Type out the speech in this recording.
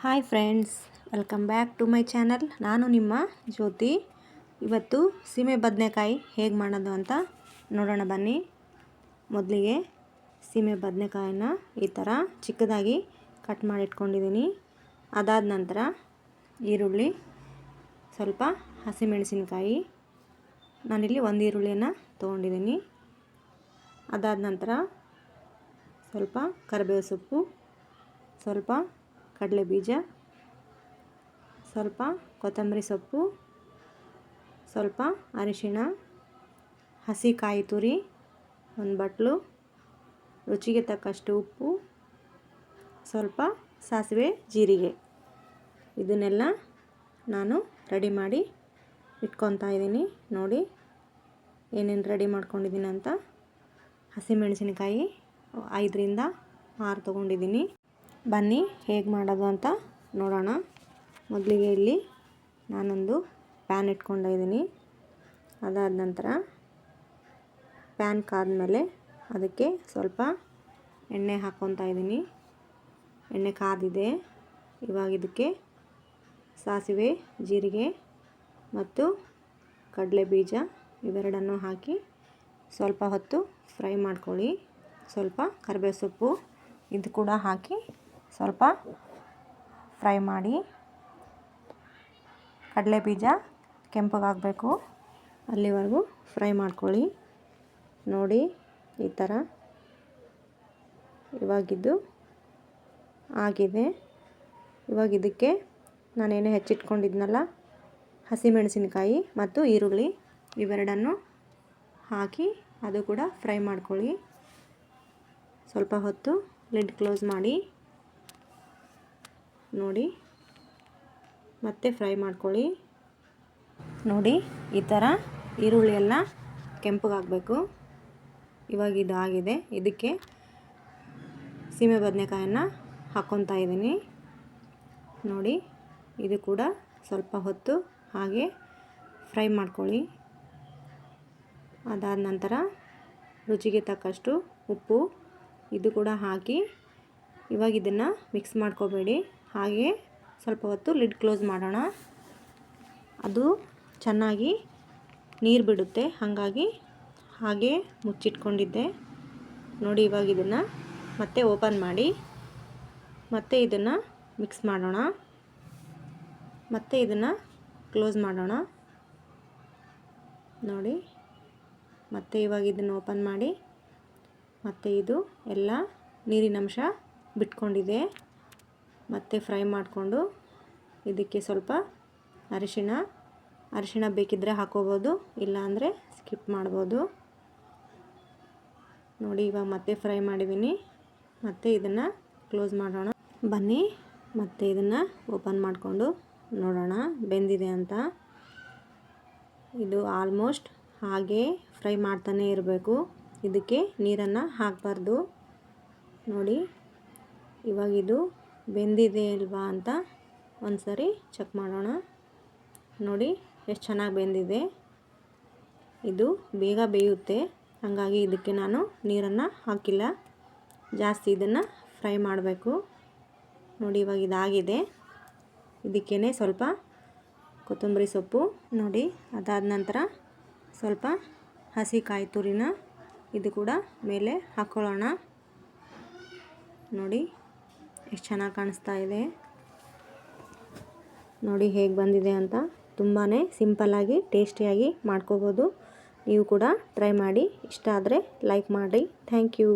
Hi friends, welcome back to my channel. ನಾನು ನಿಮ್ಮ ಜ್ಯೋತಿ. ಇವತ್ತು ಸೀಮೆ ಬದನೆಕಾಯಿ ಹೇಗೆ ಮಾಡೋದು ಅಂತ ನೋಡೋಣ ಬನ್ನಿ. ಮೊದಲಿಗೆ ಸೀಮೆ ಬದನೆಕಾಯಿನ ಈ ಥರ ಚಿಕ್ಕದಾಗಿ ಕಟ್ ಮಾಡಿ ಇಟ್ಕೊಂಡಿದ್ದೀನಿ. ಅದಾದ ನಂತರ ಈರುಳ್ಳಿ, ಸ್ವಲ್ಪ ಹಸಿಮೆಣಸಿನಕಾಯಿ, ನಾನಿಲ್ಲಿ ಒಂದು ಈರುಳ್ಳಿಯನ್ನು ತೊಗೊಂಡಿದ್ದೀನಿ. ಅದಾದ ನಂತರ ಸ್ವಲ್ಪ ಕರಿಬೇವು ಸೊಪ್ಪು, ಸ್ವಲ್ಪ ಕಡಲೆ ಬೀಜ, ಸ್ವಲ್ಪ ಕೊತ್ತಂಬರಿ ಸೊಪ್ಪು, ಸ್ವಲ್ಪ ಅರಿಶಿಣ, ಹಸಿ ಕಾಯಿ ತುರಿ ಒಂದು ಬಟ್ಲು, ರುಚಿಗೆ ತಕ್ಕಷ್ಟು ಉಪ್ಪು, ಸ್ವಲ್ಪ ಸಾಸಿವೆ ಜೀರಿಗೆ. ಇದನ್ನೆಲ್ಲ ನಾನು ರೆಡಿ ಮಾಡಿ ಇಟ್ಕೊತಾ ಇದ್ದೀನಿ. ನೋಡಿ ಏನೇನು ರೆಡಿ ಮಾಡ್ಕೊಂಡಿದ್ದೀನಿ ಅಂತ. ಹಸಿಮೆಣಸಿನಕಾಯಿ 5ರಿಂದ 6 ತೊಗೊಂಡಿದ್ದೀನಿ. ಬನ್ನಿ ಹೇಗೆ ಮಾಡೋದು ಅಂತ ನೋಡೋಣ. ಮೊದಲಿಗೆ ಇಲ್ಲಿ ನಾನೊಂದು ಪ್ಯಾನ್ ಇಟ್ಕೊಂಡಿದ್ದೀನಿ. ಅದಾದ ನಂತರ ಪ್ಯಾನ್ ಕಾದ್ಮೇಲೆ ಅದಕ್ಕೆ ಸ್ವಲ್ಪ ಎಣ್ಣೆ ಹಾಕ್ಕೊತಾ ಇದ್ದೀನಿ. ಎಣ್ಣೆ ಕಾದಿದೆ. ಇವಾಗ ಇದಕ್ಕೆ ಸಾಸಿವೆ, ಜೀರಿಗೆ ಮತ್ತು ಕಡಲೆ ಬೀಜ ಇವೆರಡನ್ನು ಹಾಕಿ ಸ್ವಲ್ಪ ಹೊತ್ತು ಫ್ರೈ ಮಾಡ್ಕೊಳ್ಳಿ. ಸ್ವಲ್ಪ ಕರಿಬೇವು ಸೊಪ್ಪು ಇದು ಕೂಡ ಹಾಕಿ ಸ್ವಲ್ಪ ಫ್ರೈ ಮಾಡಿ. ಕಡಲೆ ಬೀಜ ಕೆಂಪಗಾಗಬೇಕು, ಅಲ್ಲಿವರೆಗೂ ಫ್ರೈ ಮಾಡ್ಕೊಳ್ಳಿ. ನೋಡಿ ಈ ಥರ ಇವಾಗಿದ್ದು ಆಗಿದೆ. ಇವಾಗ ಇದಕ್ಕೆ ನಾನೇನು ಹೆಚ್ಚಿಟ್ಕೊಂಡಿದ್ನಲ್ಲ ಹಸಿಮೆಣಸಿನಕಾಯಿ ಮತ್ತು ಈರುಳ್ಳಿ ಇವೆರಡನ್ನು ಹಾಕಿ ಅದು ಕೂಡ ಫ್ರೈ ಮಾಡ್ಕೊಳ್ಳಿ. ಸ್ವಲ್ಪ ಹೊತ್ತು ಲಿಡ್ ಕ್ಲೋಸ್ ಮಾಡಿ. ನೋಡಿ ಮತ್ತೆ ಫ್ರೈ ಮಾಡ್ಕೊಳ್ಳಿ. ನೋಡಿ ಈ ಥರ ಈರುಳ್ಳಿ ಎಲ್ಲ ಕೆಂಪಗಾಗಬೇಕು. ಇವಾಗ ಇದು ಆಗಿದೆ. ಇದಕ್ಕೆ ಸೀಮೆ ಬದನೆಕಾಯನ್ನು ಹಾಕ್ಕೊತಾ ಇದ್ದೀನಿ. ನೋಡಿ ಇದು ಕೂಡ ಸ್ವಲ್ಪ ಹೊತ್ತು ಹಾಗೆ ಫ್ರೈ ಮಾಡ್ಕೊಳ್ಳಿ. ಅದಾದ ನಂತರ ರುಚಿಗೆ ತಕ್ಕಷ್ಟು ಉಪ್ಪು ಇದು ಕೂಡ ಹಾಕಿ ಇವಾಗ ಇದನ್ನು ಮಿಕ್ಸ್ ಮಾಡ್ಕೋಬೇಡಿ. ಹಾಗೆ ಸ್ವಲ್ಪ ಹೊತ್ತು ಲಿಡ್ ಕ್ಲೋಸ್ ಮಾಡೋಣ. ಅದು ಚೆನ್ನಾಗಿ ನೀರು ಬಿಡುತ್ತೆ, ಹಾಗಾಗಿ ಹಾಗೆ ಮುಚ್ಚಿಟ್ಕೊಂಡಿದ್ದೆ. ನೋಡಿ ಇವಾಗ ಇದನ್ನು ಮತ್ತೆ ಓಪನ್ ಮಾಡಿ ಮತ್ತೆ ಇದನ್ನು ಮಿಕ್ಸ್ ಮಾಡೋಣ. ಮತ್ತೆ ಇದನ್ನು ಕ್ಲೋಸ್ ಮಾಡೋಣ. ನೋಡಿ ಮತ್ತೆ ಇವಾಗ ಇದನ್ನು ಓಪನ್ ಮಾಡಿ ಮತ್ತೆ ಇದು ಎಲ್ಲ ನೀರಿನಂಶ ಬಿಟ್ಕೊಂಡಿದೆ. ಮತ್ತೆ ಫ್ರೈ ಮಾಡಿಕೊಂಡು ಇದಕ್ಕೆ ಸ್ವಲ್ಪ ಅರಿಶಿಣ ಬೇಕಿದ್ದರೆ ಹಾಕೋಬೋದು, ಇಲ್ಲಾಂದರೆ ಸ್ಕಿಪ್ ಮಾಡ್ಬೋದು. ನೋಡಿ ಇವಾಗ ಮತ್ತೆ ಫ್ರೈ ಮಾಡಿದ್ದೀನಿ. ಮತ್ತೆ ಇದನ್ನು ಕ್ಲೋಸ್ ಮಾಡೋಣ. ಬನ್ನಿ ಮತ್ತೆ ಇದನ್ನು ಓಪನ್ ಮಾಡಿಕೊಂಡು ನೋಡೋಣ ಬೆಂದಿದೆ ಅಂತ. ಇದು ಆಲ್ಮೋಸ್ಟ್ ಹಾಗೆ ಫ್ರೈ ಮಾಡ್ತಾನೆ ಇರಬೇಕು. ಇದಕ್ಕೆ ನೀರನ್ನು ಹಾಕಬಾರ್ದು. ನೋಡಿ ಇವಾಗ ಇದು ಬೆಂದಿದೆ ಅಲ್ವಾ ಅಂತ ಒಂದು ಸರಿ ಚೆಕ್ ಮಾಡೋಣ. ನೋಡಿ ಎಷ್ಟು ಚೆನ್ನಾಗಿ ಬೆಂದಿದೆ. ಇದು ಬೇಗ ಬೇಯುತ್ತೆ, ಹಾಗಾಗಿ ಇದಕ್ಕೆ ನಾನು ನೀರನ್ನು ಹಾಕಿಲ್ಲ. ಜಾಸ್ತಿ ಇದನ್ನು ಫ್ರೈ ಮಾಡಬೇಕು. ನೋಡಿ ಇವಾಗ ಇದಾಗಿದೆ. ಇದಕ್ಕೇ ಸ್ವಲ್ಪ ಕೊತ್ತಂಬರಿ ಸೊಪ್ಪು ನೋಡಿ. ಅದಾದ ನಂತರ ಸ್ವಲ್ಪ ಹಸಿ ಕಾಯಿ ತುರಿನ ಇದು ಕೂಡ ಮೇಲೆ ಹಾಕ್ಕೊಳ್ಳೋಣ. ನೋಡಿ ಎಷ್ಟು ಚೆನ್ನಾಗಿ ಕಾಣಿಸ್ತಾ ಇದೆ. ನೋಡಿ ಹೇಗೆ ಬಂದಿದೆ ಅಂತ. ತುಂಬಾ ಸಿಂಪಲ್ಲಾಗಿ ಟೇಸ್ಟಿಯಾಗಿ ಮಾಡ್ಕೋಬೋದು. ನೀವು ಕೂಡ ಟ್ರೈ ಮಾಡಿ. ಇಷ್ಟ ಆದರೆ ಲೈಕ್ ಮಾಡಿ. Thank you.